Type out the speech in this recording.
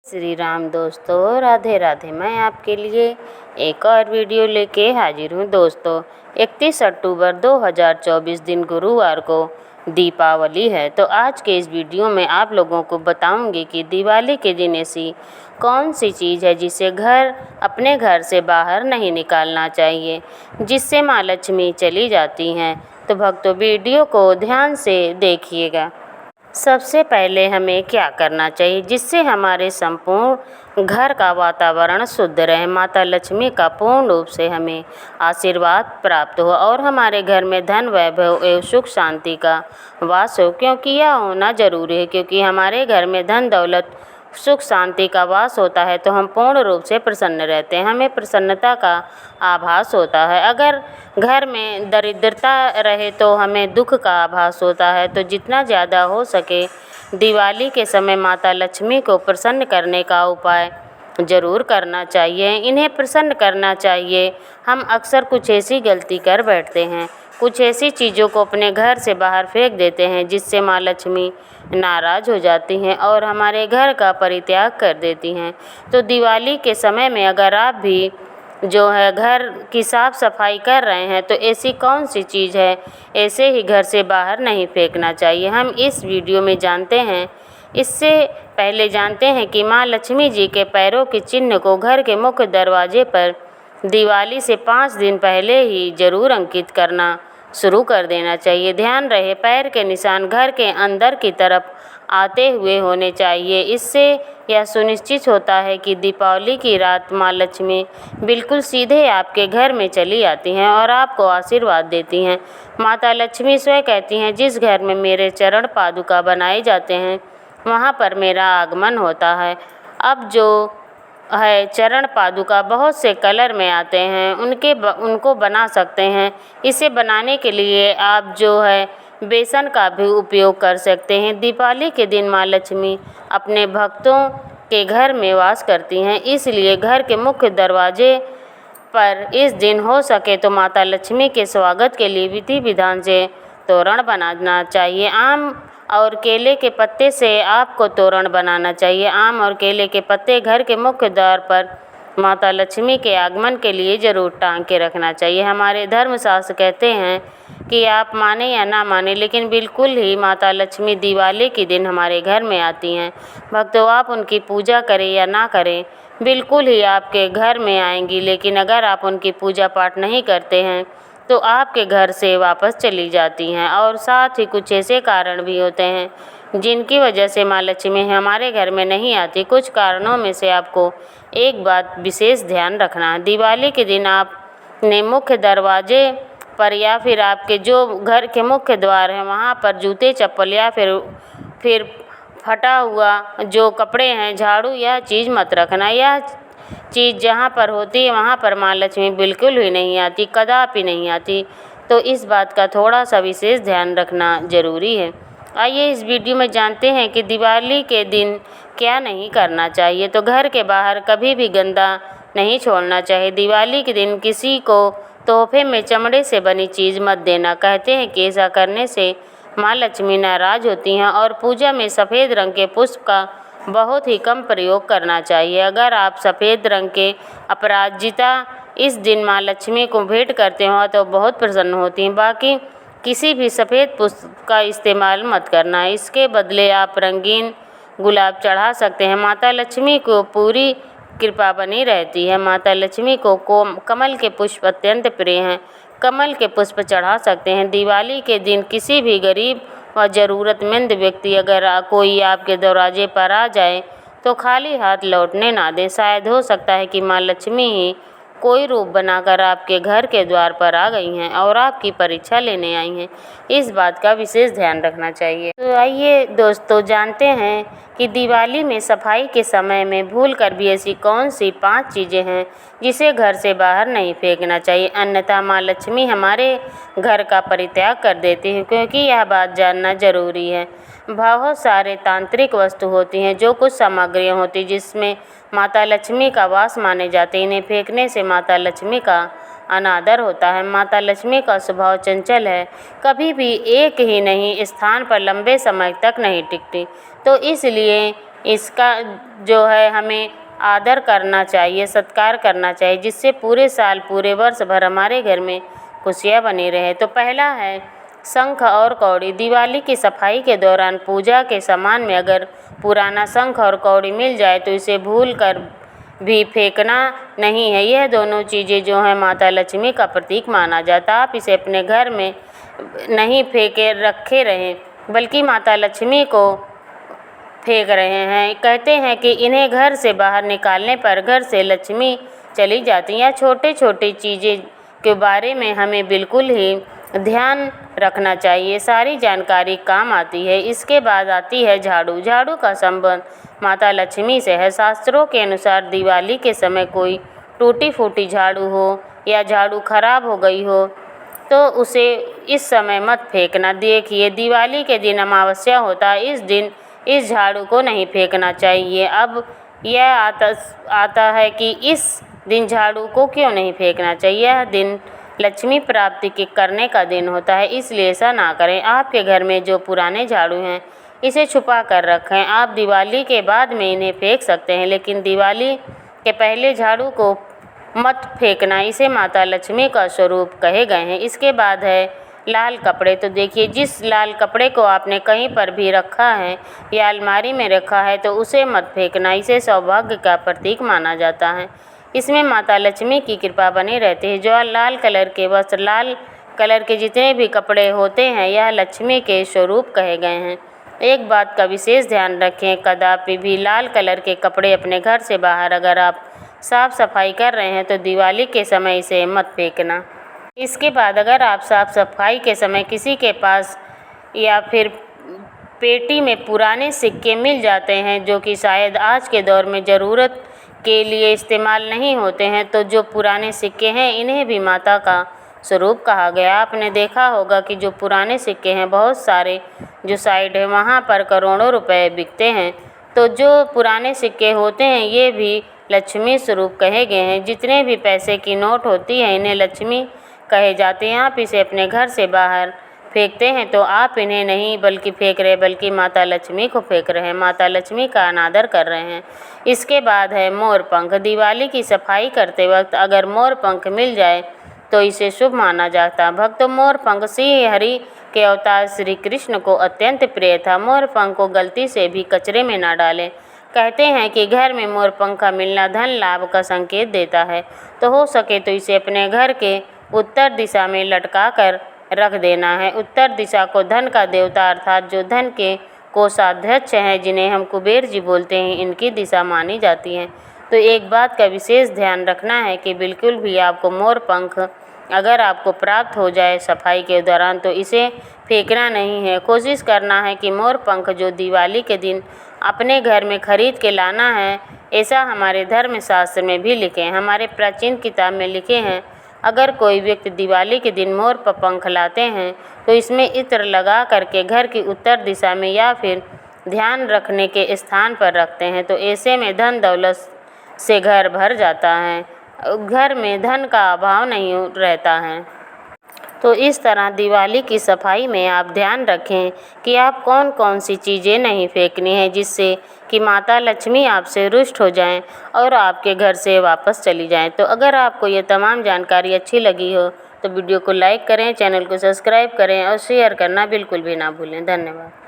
श्री राम दोस्तों, राधे राधे। मैं आपके लिए एक और वीडियो लेके हाजिर हूँ दोस्तों। 31 अक्टूबर 2024 दिन गुरुवार को दीपावली है। तो आज के इस वीडियो में आप लोगों को बताऊंगी कि दिवाली के दिन ऐसी कौन सी चीज़ है जिसे अपने घर से बाहर नहीं निकालना चाहिए, जिससे माँ लक्ष्मी चली जाती हैं। तो भक्तों, वीडियो को ध्यान से देखिएगा। सबसे पहले हमें क्या करना चाहिए जिससे हमारे संपूर्ण घर का वातावरण शुद्ध रहे, माता लक्ष्मी का पूर्ण रूप से हमें आशीर्वाद प्राप्त हो और हमारे घर में धन वैभव एवं सुख शांति का वास हो, क्योंकि यह होना जरूरी है। क्योंकि हमारे घर में धन दौलत सुख शांति का वास होता है तो हम पूर्ण रूप से प्रसन्न रहते हैं, हमें प्रसन्नता का आभास होता है। अगर घर में दरिद्रता रहे तो हमें दुख का आभास होता है। तो जितना ज़्यादा हो सके दिवाली के समय माता लक्ष्मी को प्रसन्न करने का उपाय ज़रूर करना चाहिए, इन्हें प्रसन्न करना चाहिए। हम अक्सर कुछ ऐसी गलती कर बैठते हैं, कुछ ऐसी चीज़ों को अपने घर से बाहर फेंक देते हैं जिससे माँ लक्ष्मी नाराज़ हो जाती हैं और हमारे घर का परित्याग कर देती हैं। तो दिवाली के समय में अगर आप भी जो है घर की साफ़ सफाई कर रहे हैं तो ऐसी कौन सी चीज़ है ऐसे ही घर से बाहर नहीं फेंकना चाहिए, हम इस वीडियो में जानते हैं। इससे पहले जानते हैं कि माँ लक्ष्मी जी के पैरों के चिन्ह को घर के मुख्य दरवाजे पर दिवाली से 5 दिन पहले ही ज़रूर अंकित करना शुरू कर देना चाहिए। ध्यान रहे, पैर के निशान घर के अंदर की तरफ आते हुए होने चाहिए। इससे यह सुनिश्चित होता है कि दीपावली की रात माँ लक्ष्मी बिल्कुल सीधे आपके घर में चली आती हैं और आपको आशीर्वाद देती हैं। माता लक्ष्मी स्वयं कहती हैं, जिस घर में मेरे चरण पादुका बनाए जाते हैं वहाँ पर मेरा आगमन होता है। अब जो है चरण पादुका बहुत से कलर में आते हैं, उनको बना सकते हैं। इसे बनाने के लिए आप जो है बेसन का भी उपयोग कर सकते हैं। दीपावली के दिन माँ लक्ष्मी अपने भक्तों के घर में वास करती हैं, इसलिए घर के मुख्य दरवाजे पर इस दिन हो सके तो माता लक्ष्मी के स्वागत के लिए विधि विधान से तोरण बनाना चाहिए। आम और केले के पत्ते से आपको तोरण बनाना चाहिए। आम और केले के पत्ते घर के मुख्य द्वार पर माता लक्ष्मी के आगमन के लिए ज़रूर टांग के रखना चाहिए। हमारे धर्मशास्त्र कहते हैं कि आप माने या ना माने, लेकिन बिल्कुल ही माता लक्ष्मी दिवाली के दिन हमारे घर में आती हैं। भक्तों, आप उनकी पूजा करें या ना करें, बिल्कुल ही आपके घर में आएंगी। लेकिन अगर आप उनकी पूजा पाठ नहीं करते हैं तो आपके घर से वापस चली जाती हैं। और साथ ही कुछ ऐसे कारण भी होते हैं जिनकी वजह से माँ लक्ष्मी हमारे घर में नहीं आती। कुछ कारणों में से आपको एक बात विशेष ध्यान रखना है। दिवाली के दिन आपने मुख्य दरवाजे पर या फिर आपके जो घर के मुख्य द्वार हैं वहाँ पर जूते चप्पल या फिर फटा हुआ जो कपड़े हैं, झाड़ू, यह चीज़ मत रखना। यह चीज़ जहाँ पर होती है वहाँ पर माँ लक्ष्मी बिल्कुल ही नहीं आती, कदापि नहीं आती। तो इस बात का थोड़ा सा विशेष ध्यान रखना ज़रूरी है। आइए इस वीडियो में जानते हैं कि दिवाली के दिन क्या नहीं करना चाहिए। तो घर के बाहर कभी भी गंदा नहीं छोड़ना चाहिए। दिवाली के दिन किसी को तोहफे में चमड़े से बनी चीज़ मत देना। कहते हैं कि ऐसा करने से माँ लक्ष्मी नाराज़ होती हैं। और पूजा में सफ़ेद रंग के पुष्प का बहुत ही कम प्रयोग करना चाहिए। अगर आप सफ़ेद रंग के अपराजिता इस दिन माँ लक्ष्मी को भेंट करते हो तो बहुत प्रसन्न होती हैं। बाकी किसी भी सफ़ेद पुष्प का इस्तेमाल मत करना, इसके बदले आप रंगीन गुलाब चढ़ा सकते हैं। माता लक्ष्मी को पूरी कृपा बनी रहती है। माता लक्ष्मी को कमल के पुष्प अत्यंत प्रिय हैं, कमल के पुष्प चढ़ा सकते हैं। दिवाली के दिन किसी भी गरीब और ज़रूरतमंद व्यक्ति अगर कोई आपके दरवाजे पर आ जाए तो खाली हाथ लौटने ना दें। शायद हो सकता है कि माँ लक्ष्मी ही कोई रूप बनाकर आपके घर के द्वार पर आ गई हैं और आपकी परीक्षा लेने आई हैं। इस बात का विशेष ध्यान रखना चाहिए। तो आइए दोस्तों जानते हैं कि दिवाली में सफाई के समय में भूल कर भी ऐसी कौन सी 5 चीज़ें हैं जिसे घर से बाहर नहीं फेंकना चाहिए, अन्यथा माँ लक्ष्मी हमारे घर का परित्याग कर देती हैं। क्योंकि यह बात जानना ज़रूरी है। बहुत सारे तांत्रिक वस्तु होती हैं, जो कुछ सामग्रियाँ होती जिसमें माता लक्ष्मी का वास माने जाते हैं। इन्हें फेंकने से माता लक्ष्मी का अनादर होता है। माता लक्ष्मी का स्वभाव चंचल है, कभी भी एक ही नहीं स्थान पर लंबे समय तक नहीं टिकती। तो इसलिए इसका जो है हमें आदर करना चाहिए, सत्कार करना चाहिए, जिससे पूरे साल पूरे वर्ष भर हमारे घर में खुशियाँ बनी रहे। तो पहला है शंख और कौड़ी। दिवाली की सफाई के दौरान पूजा के सामान में अगर पुराना शंख और कौड़ी मिल जाए तो इसे भूल कर भी फेंकना नहीं है। यह दोनों चीज़ें जो हैं माता लक्ष्मी का प्रतीक माना जाता है। आप इसे अपने घर में नहीं फेंके रखे रहें, बल्कि माता लक्ष्मी को फेंक रहे हैं। कहते हैं कि इन्हें घर से बाहर निकालने पर घर से लक्ष्मी चली जाती हैं। छोटे छोटे चीज़ें के बारे में हमें बिल्कुल ही ध्यान रखना चाहिए, सारी जानकारी काम आती है। इसके बाद आती है झाड़ू। झाड़ू का संबंध माता लक्ष्मी से है। शास्त्रों के अनुसार दिवाली के समय कोई टूटी फूटी झाड़ू हो या झाड़ू खराब हो गई हो तो उसे इस समय मत फेंकना। देखिए, दिवाली के दिन अमावस्या होता है, इस दिन इस झाड़ू को नहीं फेंकना चाहिए। अब यह आता है कि इस दिन झाड़ू को क्यों नहीं फेंकना चाहिए। यह दिन लक्ष्मी प्राप्ति के करने का दिन होता है, इसलिए ऐसा ना करें। आपके घर में जो पुराने झाड़ू हैं इसे छुपा कर रखें। आप दिवाली के बाद में इन्हें फेंक सकते हैं, लेकिन दिवाली के पहले झाड़ू को मत फेंकना, इसे माता लक्ष्मी का स्वरूप कहे गए हैं। इसके बाद है लाल कपड़े। तो देखिए, जिस लाल कपड़े को आपने कहीं पर भी रखा है या अलमारी में रखा है तो उसे मत फेंकना, इसे सौभाग्य का प्रतीक माना जाता है। इसमें माता लक्ष्मी की कृपा बनी रहती है। जो लाल कलर के वस्त्र, लाल कलर के जितने भी कपड़े होते हैं यह लक्ष्मी के स्वरूप कहे गए हैं। एक बात का विशेष ध्यान रखें, कदापि भी लाल कलर के कपड़े अपने घर से बाहर अगर आप साफ़ सफाई कर रहे हैं तो दिवाली के समय इसे मत फेंकना। इसके बाद अगर आप साफ़ सफाई के समय किसी के पास या फिर पेटी में पुराने सिक्के मिल जाते हैं जो कि शायद आज के दौर में ज़रूरत के लिए इस्तेमाल नहीं होते हैं, तो जो पुराने सिक्के हैं इन्हें भी माता का स्वरूप कहा गया। आपने देखा होगा कि जो पुराने सिक्के हैं बहुत सारे जो साइड है वहाँ पर करोड़ों रुपए बिकते हैं। तो जो पुराने सिक्के होते हैं ये भी लक्ष्मी स्वरूप कहे गए हैं। जितने भी पैसे की नोट होती है इन्हें लक्ष्मी कहे जाते हैं। आप इसे अपने घर से बाहर फेंकते हैं तो आप इन्हें नहीं बल्कि फेंक रहे बल्कि माता लक्ष्मी को फेंक रहे हैं, माता लक्ष्मी का अनादर कर रहे हैं। इसके बाद है मोर पंख। दिवाली की सफाई करते वक्त अगर मोर पंख मिल जाए तो इसे शुभ माना जाता है। भक्तों, मोर पंख श्री हरि के अवतार श्री कृष्ण को अत्यंत प्रिय था। मोर पंख को गलती से भी कचरे में ना डालें। कहते हैं कि घर में मोर पंख का मिलना धन लाभ का संकेत देता है, तो हो सके तो इसे अपने घर के उत्तर दिशा में लटका कर रख देना है। उत्तर दिशा को धन का देवता अर्थात जो धन के कोषाध्यक्ष हैं जिन्हें हम कुबेर जी बोलते हैं, इनकी दिशा मानी जाती है। तो एक बात का विशेष ध्यान रखना है कि बिल्कुल भी आपको मोर पंख अगर आपको प्राप्त हो जाए सफाई के दौरान तो इसे फेंकना नहीं है। कोशिश करना है कि मोर पंख जो दिवाली के दिन अपने घर में खरीद के लाना है, ऐसा हमारे धर्मशास्त्र में भी लिखे हैं, हमारे प्राचीन किताब में लिखे हैं। अगर कोई व्यक्ति दिवाली के दिन मोर पंख लाते हैं तो इसमें इत्र लगा करके घर की उत्तर दिशा में या फिर ध्यान रखने के स्थान पर रखते हैं, तो ऐसे में धन दौलत से घर भर जाता है, घर में धन का अभाव नहीं रहता है। तो इस तरह दिवाली की सफाई में आप ध्यान रखें कि आप कौन कौन सी चीज़ें नहीं फेंकनी है जिससे कि माता लक्ष्मी आपसे रुष्ट हो जाएं और आपके घर से वापस चली जाएं। तो अगर आपको ये तमाम जानकारी अच्छी लगी हो तो वीडियो को लाइक करें, चैनल को सब्सक्राइब करें और शेयर करना बिल्कुल भी ना भूलें। धन्यवाद।